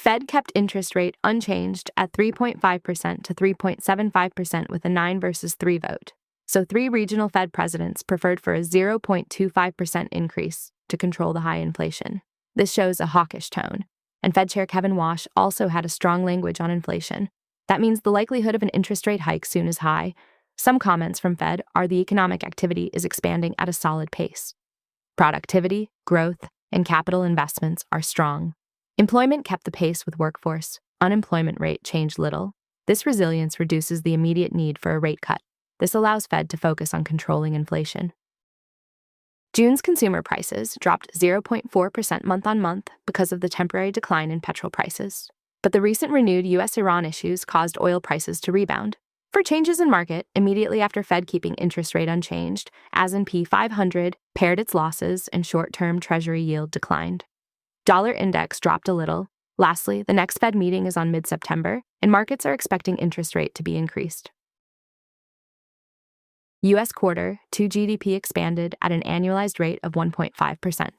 Fed kept interest rate unchanged at 3.5% to 3.75% with a 9 versus 3 vote. So 3 regional Fed presidents preferred for a 0.25% increase to control the high inflation. This shows a hawkish tone. And Fed Chair Kevin Walsh also had a strong language on inflation. That means the likelihood of an interest rate hike soon is high. Some comments from Fed are the economic activity is expanding at a solid pace. Productivity, growth, and capital investments are strong. Employment kept the pace with workforce. Unemployment rate changed little. This resilience reduces the immediate need for a rate cut. This allows Fed to focus on controlling inflation. June's consumer prices dropped 0.4% month-on-month because of the temporary decline in petrol prices. But the recent renewed U.S.-Iran issues caused oil prices to rebound. For changes in market, immediately after Fed keeping interest rate unchanged, S&P 500 paired its losses and short-term Treasury yield declined. Dollar index dropped a little. Lastly, the next Fed meeting is on mid-September, and markets are expecting interest rate to be increased. U.S. Q2 GDP expanded at an annualized rate of 1.5%.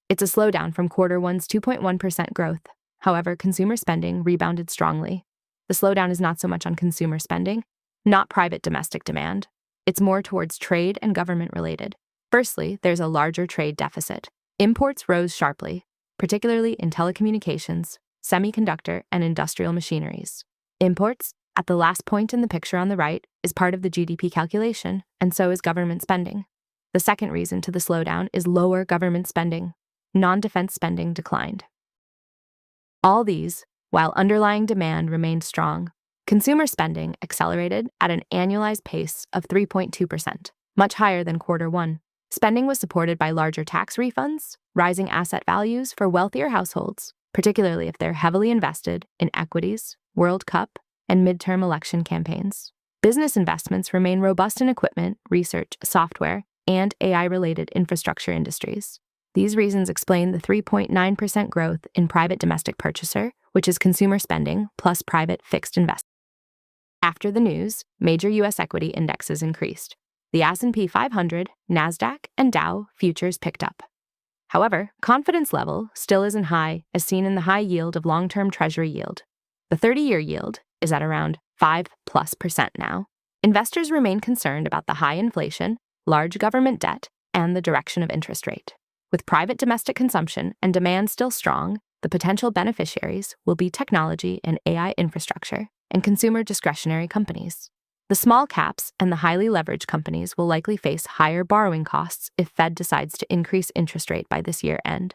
It's a slowdown from Q1's 2.1% growth. However, consumer spending rebounded strongly. The slowdown is not so much on consumer spending, not private domestic demand. It's more towards trade and government-related. Firstly, there's a larger trade deficit. Imports rose sharply, particularly in telecommunications, semiconductor, and industrial machineries. Imports, at the last point in the picture on the right, is part of the GDP calculation, and so is government spending. The second reason to the slowdown is lower government spending. Non-defense spending declined. All these, while underlying demand remained strong. Consumer spending accelerated at an annualized pace of 3.2%, much higher than Q1. Spending was supported by larger tax refunds, rising asset values for wealthier households, particularly if they're heavily invested in equities, World Cup, and midterm election campaigns. Business investments remain robust in equipment, research, software, and AI-related infrastructure industries. These reasons explain the 3.9% growth in private domestic purchaser, which is consumer spending plus private fixed investment. After the news, major U.S. equity indexes increased. The S&P 500, NASDAQ, and Dow futures picked up. However, confidence level still isn't high, as seen in the high yield of long-term Treasury yield. The 30-year yield is at around 5+% now. Investors remain concerned about the high inflation, large government debt, and the direction of interest rate. With private domestic consumption and demand still strong, the potential beneficiaries will be technology and AI infrastructure and consumer discretionary companies. The small caps and the highly leveraged companies will likely face higher borrowing costs if Fed decides to increase interest rate by this year end.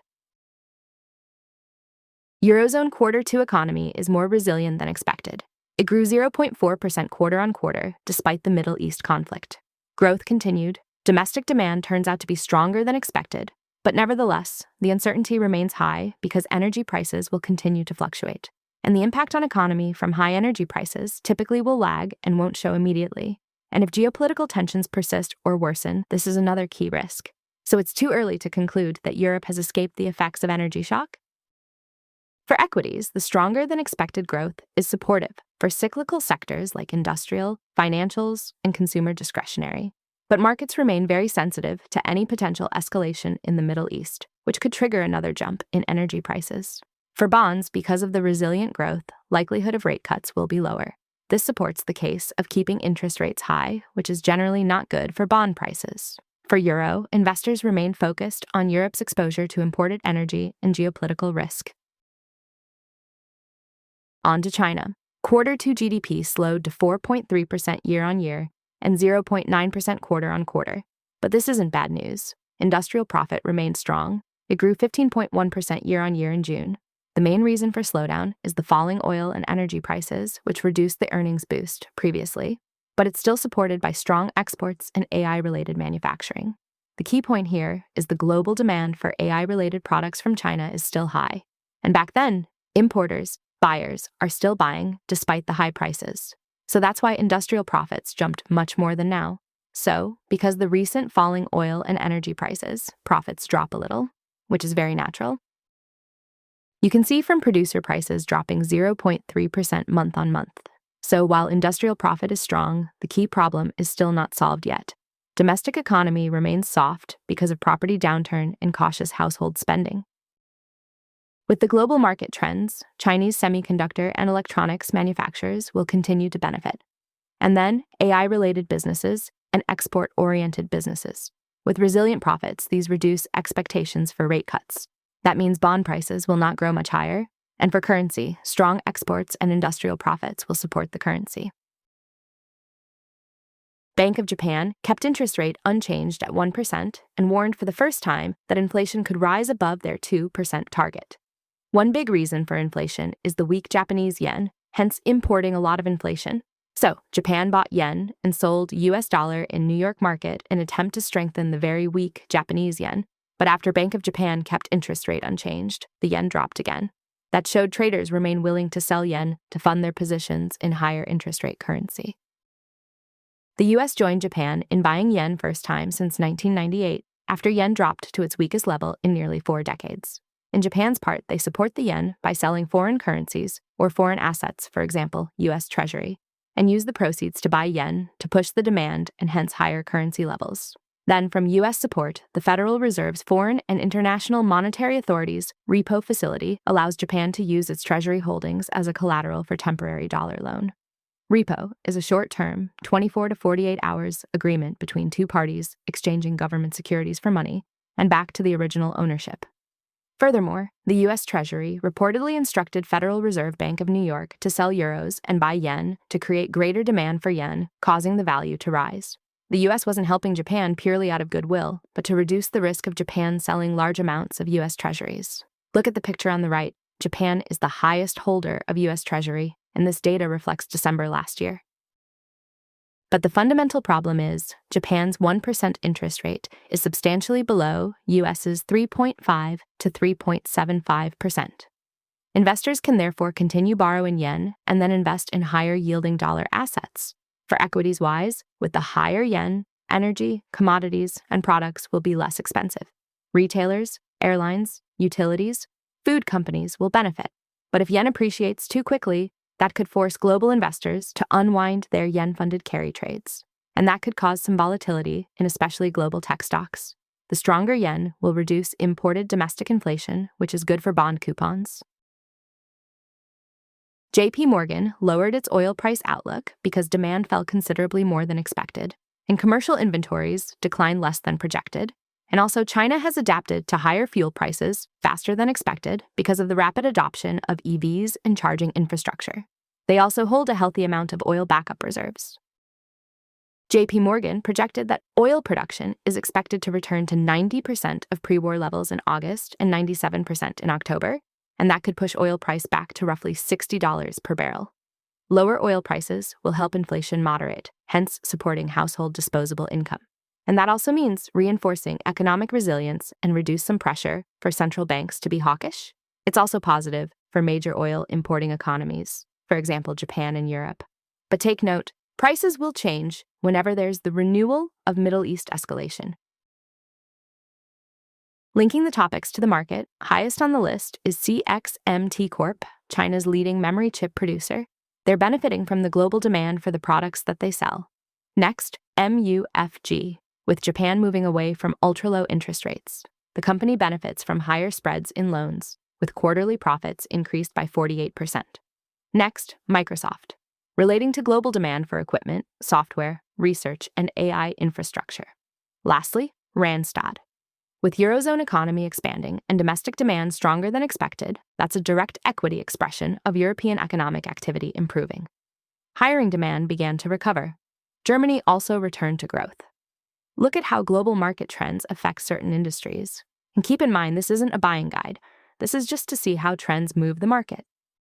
Eurozone Q2 economy is more resilient than expected. It grew 0.4% quarter-on-quarter despite the Middle East conflict. Growth continued. Domestic demand turns out to be stronger than expected, but nevertheless, the uncertainty remains high because energy prices will continue to fluctuate. And the impact on economy from high energy prices typically will lag and won't show immediately. And if geopolitical tensions persist or worsen, this is another key risk. So it's too early to conclude that Europe has escaped the effects of energy shock. For equities, the stronger than expected growth is supportive for cyclical sectors like industrial, financials, and consumer discretionary. But markets remain very sensitive to any potential escalation in the Middle East, which could trigger another jump in energy prices. For bonds, because of the resilient growth, likelihood of rate cuts will be lower. This supports the case of keeping interest rates high, which is generally not good for bond prices. For euro, investors remain focused on Europe's exposure to imported energy and geopolitical risk. On to China. Q2 GDP slowed to 4.3% year-on-year and 0.9% quarter-on-quarter. But this isn't bad news. Industrial profit remained strong. It grew 15.1% year-on-year in June. The main reason for slowdown is the falling oil and energy prices, which reduced the earnings boost previously, but it's still supported by strong exports and AI-related manufacturing. The key point here is the global demand for AI-related products from China is still high. And back then, importers, buyers are still buying despite the high prices. So that's why industrial profits jumped much more than now. So, because the recent falling oil and energy prices, profits drop a little, which is very natural. You can see from producer prices dropping 0.3% month-on-month. So while industrial profit is strong, the key problem is still not solved yet. Domestic economy remains soft because of property downturn and cautious household spending. With the global market trends, Chinese semiconductor and electronics manufacturers will continue to benefit. And then AI-related businesses and export-oriented businesses. With resilient profits, these reduce expectations for rate cuts. That means bond prices will not grow much higher, and for currency, strong exports and industrial profits will support the currency. Bank of Japan kept interest rate unchanged at 1% and warned for the first time that inflation could rise above their 2% target. One big reason for inflation is the weak Japanese yen, hence importing a lot of inflation. So, Japan bought yen and sold US dollar in New York market in an attempt to strengthen the very weak Japanese yen. But after Bank of Japan kept interest rate unchanged, the yen dropped again. That showed traders remain willing to sell yen to fund their positions in higher interest rate currency. The US joined Japan in buying yen first time since 1998, after yen dropped to its weakest level in nearly 4 decades. In Japan's part, they support the yen by selling foreign currencies or foreign assets, for example, US Treasury, and use the proceeds to buy yen to push the demand and hence higher currency levels. Then, from US support, the Federal Reserve's Foreign and International Monetary Authority's repo facility allows Japan to use its treasury holdings as a collateral for temporary dollar loan. Repo is a short-term, 24 to 48 hours agreement between two parties exchanging government securities for money and back to the original ownership. Furthermore, the U.S. Treasury reportedly instructed Federal Reserve Bank of New York to sell euros and buy yen to create greater demand for yen, causing the value to rise. The U.S. wasn't helping Japan purely out of goodwill, but to reduce the risk of Japan selling large amounts of U.S. Treasuries. Look at the picture on the right. Japan is the highest holder of U.S. Treasury, and this data reflects December last year. But the fundamental problem is Japan's 1% interest rate is substantially below US's 3.5 to 3.75%. Investors can therefore continue borrowing yen and then invest in higher-yielding dollar assets. For equities-wise, with the higher yen, energy, commodities, and products will be less expensive. Retailers, airlines, utilities, food companies will benefit. But if yen appreciates too quickly, that could force global investors to unwind their yen-funded carry trades, and that could cause some volatility in especially global tech stocks. The stronger yen will reduce imported domestic inflation, which is good for bond coupons. JP lowered its oil price outlook because demand fell considerably more than expected, and commercial inventories declined less than projected. And also, China has adapted to higher fuel prices faster than expected because of the rapid adoption of EVs and charging infrastructure. They also hold a healthy amount of oil backup reserves. JP projected that oil production is expected to return to 90% of pre-war levels in August and 97% in October, and that could push oil price back to roughly $60 per barrel. Lower oil prices will help inflation moderate, hence supporting household disposable income. And that also means reinforcing economic resilience and reduce some pressure for central banks to be hawkish. It's also positive for major oil importing economies, for example, Japan and Europe. But take note, prices will change whenever there's the renewal of Middle East escalation. Linking the topics to the market, highest on the list is CXMT Corp, China's leading memory chip producer. They're benefiting from the global demand for the products that they sell. Next, MUFG. With Japan moving away from ultra-low interest rates, the company benefits from higher spreads in loans, with quarterly profits increased by 48%. Next, Microsoft, relating to global demand for equipment, software, research, and AI infrastructure. Lastly, Randstad. With Eurozone economy expanding and domestic demand stronger than expected, that's a direct equity expression of European economic activity improving. Hiring demand began to recover. Germany also returned to growth. Look at how global market trends affect certain industries. And keep in mind, this isn't a buying guide. This is just to see how trends move the market.